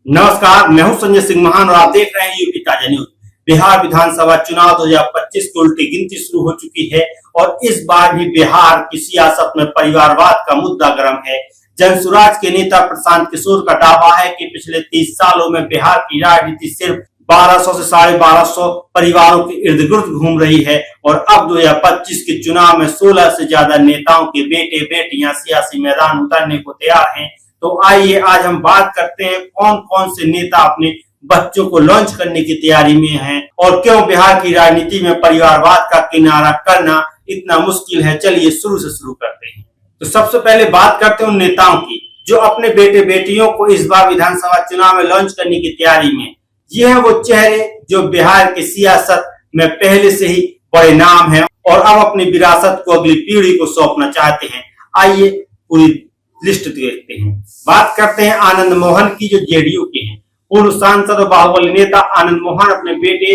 नमस्कार, मैं हूं संजय सिंह महान और आप देख रहे हैं यूपी ताजा न्यूज। बिहार विधानसभा चुनाव 2025 की उल्टी गिनती शुरू हो चुकी है और इस बार भी बिहार की सियासत में परिवारवाद का मुद्दा गर्म है। जनसुराज के नेता प्रशांत किशोर का दावा है कि पिछले 30 सालों में बिहार की राजनीति सिर्फ 1200 से 1250 परिवारों के इर्द गिर्द घूम रही है और अब 2025 के चुनाव में 16 से ज्यादा नेताओं के बेटे बेटियां सियासी मैदान उतरने को तैयार हैं। तो आइए आज हम बात करते हैं कौन कौन से नेता अपने बच्चों को लॉन्च करने की तैयारी में हैं और क्यों बिहार की राजनीति में परिवारवाद का किनारा करना इतना मुश्किल है। चलिए शुरू करते हैं। तो सबसे पहले बात करते हैं उन नेताओं की जो अपने बेटे बेटियों को इस बार विधानसभा चुनाव में लॉन्च करने की तैयारी में। ये है वो चेहरे जो बिहार की सियासत में पहले से ही बड़े नाम हैं और अब अपनी विरासत को अगली पीढ़ी को सौंपना चाहते हैं। आइए पूरी लिस्ट देखते हैं। बात करते हैं आनंद मोहन की जो जेडीयू के हैं। पूर्व सांसद और बाहुबली नेता आनंद मोहन अपने बेटे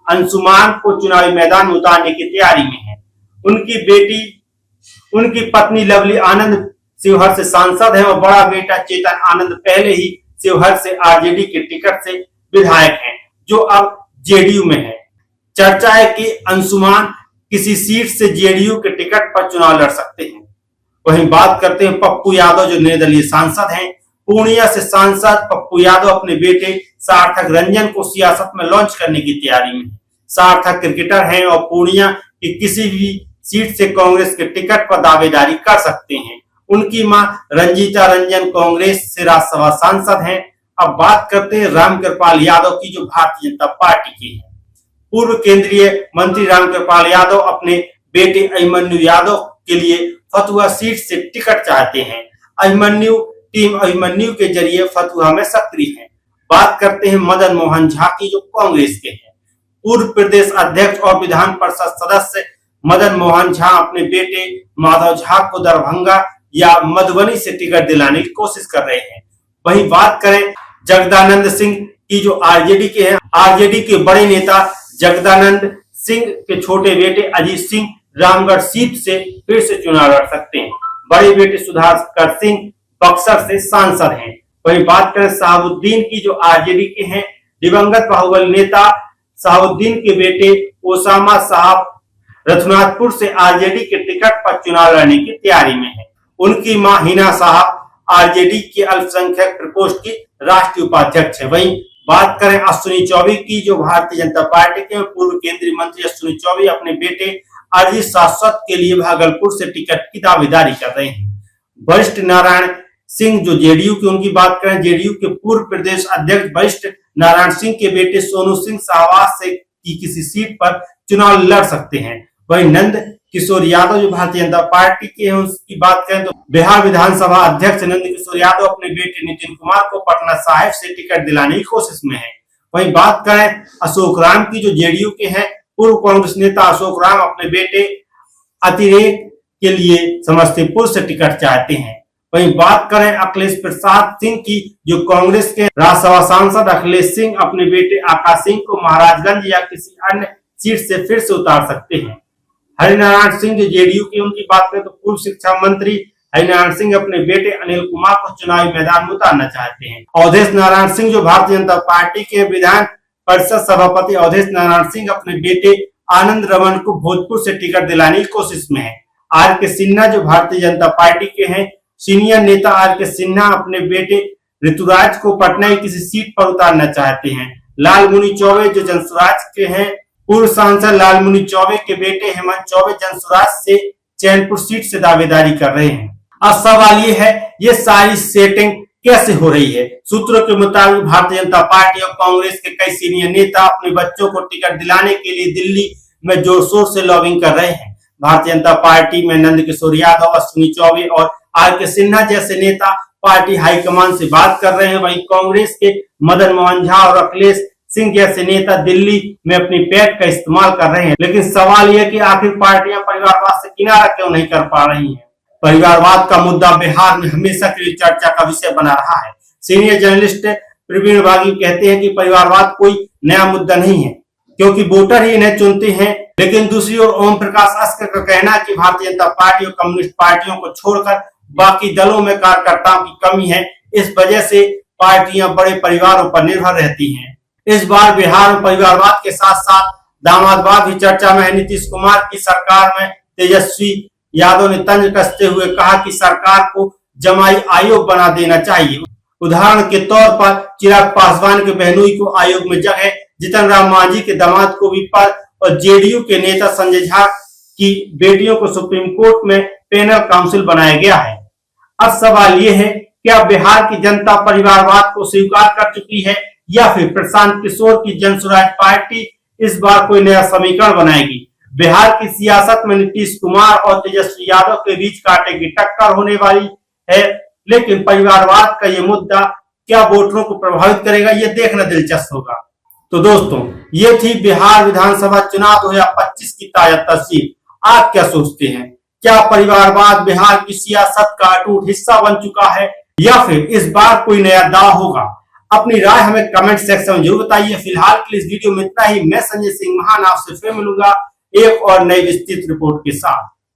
अंशुमान को चुनावी मैदान में उतारने की तैयारी में है। उनकी पत्नी लवली आनंद शिवहर से सांसद है और बड़ा बेटा चेतन आनंद पहले ही शिवहर से आरजेडी के टिकट से विधायक हैं जो अब जेडीयू में है। चर्चा है कि अंशुमान किसी सीट से जेडीयू के टिकट पर चुनाव लड़ सकते हैं। वहीं बात करते हैं पप्पू यादव जो निर्दलीय सांसद हैं। पूर्णिया से सांसद पप्पू यादव अपने बेटे सार्थक रंजन को सियासत में लॉन्च करने की तैयारी में है। सार्थक क्रिकेटर हैं और पूर्णिया की किसी भी सीट से कांग्रेस के टिकट पर दावेदारी कर सकते हैं। उनकी मां रंजीता रंजन कांग्रेस से राज्यसभा सांसद हैं। अब बात करते हैं रामकृपाल यादव की जो भारतीय जनता पार्टी के हैं। पूर्व केंद्रीय मंत्री रामकृपाल यादव अपने बेटे अभिमन्यु यादव के लिए फतुहा सीट से टिकट चाहते हैं। टीम अभिमन्यु के जरिए फतुहा में सक्रिय है। बात करते हैं मदन मोहन झा की जो कांग्रेस के हैं। पूर्व प्रदेश अध्यक्ष और विधान परिषद सदस्य मदन मोहन झा अपने बेटे माधव झा को दरभंगा या मधुबनी से टिकट दिलाने की कोशिश कर रहे हैं। वहीं बात करें जगदानंद सिंह की जो आरजेडी के हैं। आरजेडी के बड़े नेता जगदानंद सिंह के छोटे बेटे अजीत सिंह रामगढ़ सीट से फिर से चुनाव लड़ सकते हैं। बड़े बेटे सुधाकर सिंह बक्सर से सांसद हैं। वहीं बात करें शहाबुद्दीन की जो आरजेडी के हैं। दिवंगत बाहुबली नेता शहाबुद्दीन के बेटे ओसामा साहब रघुनाथपुर से आरजेडी के टिकट पर चुनाव लड़ने की तैयारी में है। उनकी मां हिना साहब आरजेडी के अल्पसंख्यक प्रकोष्ठ की राष्ट्रीय उपाध्यक्ष है। वहीं बात करें अश्विनी चौबे की जो भारतीय जनता पार्टी के पूर्व केंद्रीय मंत्री अश्विनी चौबे अपने बेटे अरिजीत शाश्वत के लिए भागलपुर से टिकट की दावेदारी कर रहे हैं। वरिष्ठ नारायण सिंह जो जेडीयू के, उनकी बात करें जेडीयू के पूर्व प्रदेश अध्यक्ष वरिष्ठ नारायण सिंह के बेटे सोनू सिंह शाहबाज से की किसी सीट पर चुनाव लड़ सकते हैं। वहीं नंद किशोर यादव जो भारतीय जनता पार्टी के हैं, उसकी बात करें तो बिहार विधानसभा अध्यक्ष नंद किशोर यादव अपने बेटे नितिन कुमार को पटना साहिब से टिकट दिलाने की कोशिश में है। वहीं बात करें अशोक राम की जो जेडीयू के हैं। पूर्व कांग्रेस नेता अशोक राम अपने बेटे अतिरेक के लिए समस्तीपुर से टिकट चाहते हैं। वहीं बात करें अखिलेश प्रसाद सिंह की जो कांग्रेस के राज्यसभा सांसद अखिलेश सिंह अपने बेटे आकाश सिंह को महाराजगंज या किसी अन्य सीट से फिर से उतार सकते हैं। हरिनारायण सिंह जो जेडीयू की, उनकी बात करें तो पूर्व शिक्षा मंत्री हरिनारायण सिंह अपने बेटे अनिल कुमार को चुनावी मैदान में उतारना चाहते हैं। अवधेश नारायण सिंह जो भारतीय जनता पार्टी के विधान परिषद सभापति अवधेश नारायण सिंह अपने बेटे आनंद रमन को भोजपुर से टिकट दिलाने की कोशिश में है। आर के सिन्हा जो भारतीय जनता पार्टी के हैं। सीनियर नेता आर के सिन्हा अपने बेटे ऋतुराज को पटना की किसी सीट पर उतारना चाहते हैं। लालमुनि चौबे जो जनसुराज के हैं। पूर्व सांसद लालमुनि चौबे के बेटे हेमंत चौबे जनसुराज से चैनपुर सीट से दावेदारी कर रहे हैं। अब सवाल ये है, ये सारी सेटिंग कैसे हो रही है? सूत्रों के मुताबिक भारतीय जनता पार्टी और कांग्रेस के कई सीनियर नेता अपने बच्चों को टिकट दिलाने के लिए दिल्ली में जोर शोर से लॉबिंग कर रहे हैं। भारतीय जनता पार्टी में नंद किशोर यादव, अश्विनी चौबे और आर के सिन्हा जैसे नेता पार्टी हाईकमान से बात कर रहे हैं। वहीं कांग्रेस के मदन मोहन झा और अखिलेश सिंह जैसे नेता दिल्ली में अपनी पैठ का इस्तेमाल कर रहे हैं। लेकिन सवाल यह कि आखिर पार्टियां परिवारवाद से किनारा क्यों नहीं कर पा रही हैं? परिवारवाद का मुद्दा बिहार में हमेशा के लिए चर्चा का विषय बना रहा है। सीनियर जर्नलिस्ट प्रवीण बागी कहते हैं कि परिवारवाद कोई नया मुद्दा नहीं है क्योंकि वोटर ही इन्हें चुनते हैं। लेकिन दूसरी ओर ओम प्रकाश अस्कर का कहना है कि भारतीय जनता पार्टी और कम्युनिस्ट पार्टियों को छोड़कर बाकी दलों में कार्यकर्ताओं की कमी है। इस वजह से पार्टियां बड़े परिवारों पर निर्भर रहती हैं। इस बार बिहार में परिवारवाद के साथ साथ दामादवाद भी चर्चा में है। नीतीश कुमार की सरकार में तेजस्वी यादव ने तंज कसते हुए कहा कि सरकार को जमाई आयोग बना देना चाहिए। उदाहरण के तौर पर चिराग पासवान के बहनोई को आयोग में जगह, जीतन राम मांझी के दामाद को भी पद और जेडीयू के नेता संजय झा की बेटियों को सुप्रीम कोर्ट में पैनल काउंसिल बनाया गया है। अब सवाल ये है, क्या बिहार की जनता परिवारवाद को स्वीकार कर चुकी है या फिर प्रशांत किशोर की जन स्वराज पार्टी इस बार कोई नया समीकरण बनाएगी? बिहार की सियासत में नीतीश कुमार और तेजस्वी यादव के बीच कांटे की टक्कर होने वाली है, लेकिन परिवारवाद का ये मुद्दा क्या वोटरों को प्रभावित करेगा, ये देखना दिलचस्प होगा। तो दोस्तों, ये थी बिहार विधानसभा चुनाव 2025 की ताजा तस्वीर। आप क्या सोचते हैं? क्या परिवारवाद बिहार की सियासत का अटूट हिस्सा बन चुका है या फिर इस बार कोई नया दांव होगा? अपनी राय हमें कमेंट सेक्शन में जरूर बताइए। फिलहाल के लिए इस वीडियो में इतना ही। मैं संजय सिंह महान आपसे फिर मिलूंगा एक और नई विस्तृत रिपोर्ट के साथ।